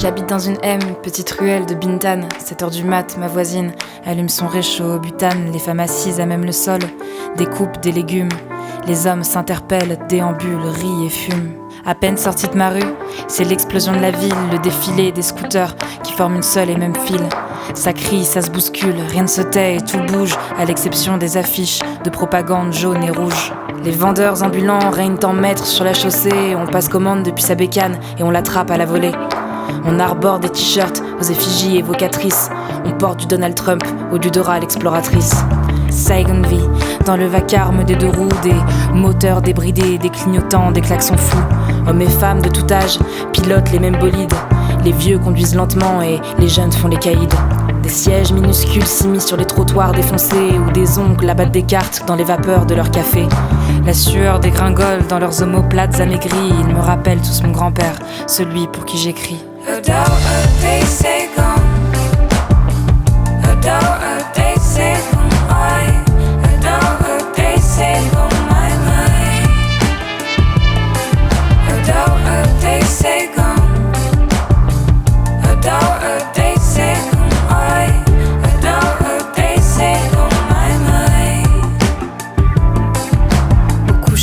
J'habite dans une petite ruelle de Bintan. 7h du mat, ma voisine allume son réchaud au butane. Les femmes assises à même le sol découpent des légumes. Les hommes s'interpellent, déambulent, rient et fument. À peine sortie de ma rue, c'est l'explosion de la ville, le défilé des scooters qui forment une seule et même file. Ça crie, ça se bouscule, rien ne se tait et tout bouge, à l'exception des affiches de propagande jaune et rouge. Les vendeurs ambulants règnent en maîtres sur la chaussée. On passe commande depuis sa bécane et on l'attrape à la volée. On arbore des t-shirts aux effigies évocatrices. On porte du Donald Trump au Dudora l'exploratrice. Saigon vie, dans le vacarme des deux roues, des moteurs débridés, des clignotants, des klaxons fous. Hommes et femmes de tout âge pilotent les mêmes bolides. Les vieux conduisent lentement et les jeunes font les caïds. Des sièges minuscules s'immiscent sur les trottoirs défoncés, où des oncles abattent des cartes dans les vapeurs de leur café. La sueur dégringole dans leurs omoplates amaigries. Ils me rappellent tous mon grand-père, celui pour qui j'écris.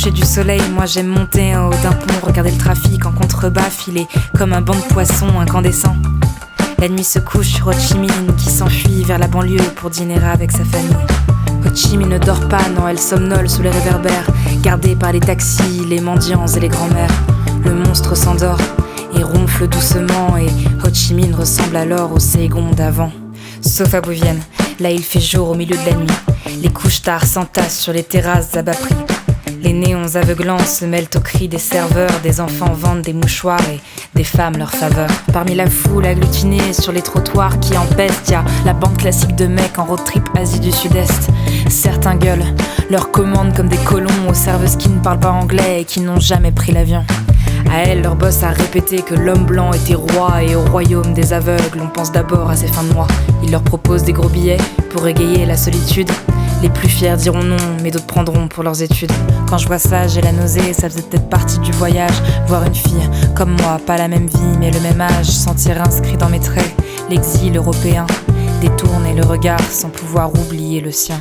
Du soleil, moi j'aime monter en haut d'un pont, regarder le trafic en contrebas, filer comme un banc de poissons incandescent. La nuit se couche sur Ho Chi Minh qui s'enfuit vers la banlieue pour dîner avec sa famille. Ho Chi Minh ne dort pas, non, elle somnole sous les réverbères, gardée par les taxis, les mendiants et les grands-mères. Le monstre s'endort et ronfle doucement, et Ho Chi Minh ressemble alors au Saigon d'avant. Sauf à Bouvienne, là il fait jour au milieu de la nuit. Les couches-tard s'entassent sur les terrasses à bas prix. Les néons aveuglants se mêlent aux cris des serveurs. Des enfants vendent des mouchoirs et des femmes leur faveur. Parmi la foule agglutinée sur les trottoirs qui empestent, y'a la bande classique de mecs en road trip Asie du Sud-Est. Certains gueulent leurs commandes comme des colons aux serveuses qui ne parlent pas anglais et qui n'ont jamais pris l'avion. À elle, leur boss a répété que l'homme blanc était roi, et au royaume des aveugles, on pense d'abord à ses fins de mois. Il leur propose des gros billets pour égayer la solitude. Les plus fiers diront non, mais d'autres prendront pour leurs études. Quand je vois ça, j'ai la nausée, ça faisait peut-être partie du voyage. Voir une fille comme moi, pas la même vie, mais le même âge, sentir inscrit dans mes traits l'exil européen, détourner le regard sans pouvoir oublier le sien.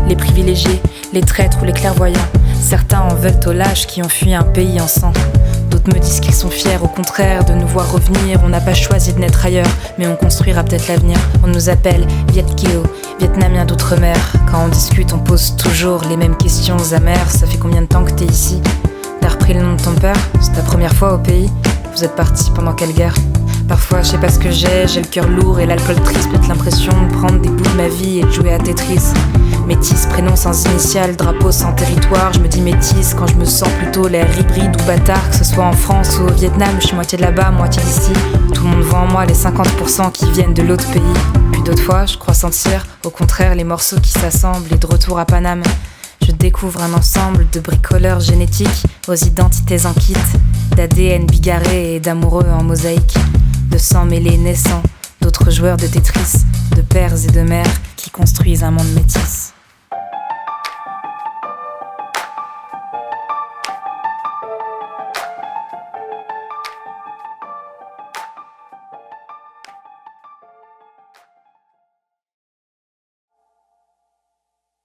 Les privilégiés, les traîtres ou les clairvoyants. Certains en veulent aux lâches qui ont fui un pays en sang. D'autres me disent qu'ils sont fiers, au contraire, de nous voir revenir. On n'a pas choisi de naître ailleurs, mais on construira peut-être l'avenir. On nous appelle Viet Kieu, Vietnamiens d'outre-mer. Quand on discute, on pose toujours les mêmes questions amères. Ça fait combien de temps que t'es ici? T'as repris le nom de ton père? C'est ta première fois au pays? Vous êtes parti pendant quelle guerre? Parfois, je sais pas ce que j'ai le cœur lourd et l'alcool triste. Peut-être l'impression de prendre des bouts de ma vie et de jouer à Tetris. Métis, prénom sans initiale, drapeau sans territoire. Je me dis métis quand je me sens plutôt l'air hybride ou bâtard. Que ce soit en France ou au Vietnam, je suis moitié de là-bas, moitié d'ici. Tout le monde voit en moi les 50% qui viennent de l'autre pays. Puis d'autres fois, je crois sentir, au contraire, les morceaux qui s'assemblent et de retour à Paname. Je découvre un ensemble de bricoleurs génétiques aux identités en kit, d'ADN bigarré et d'amoureux en mosaïque, de sang mêlé naissant, d'autres joueurs de Tetris, de pères et de mères qui construisent un monde métis.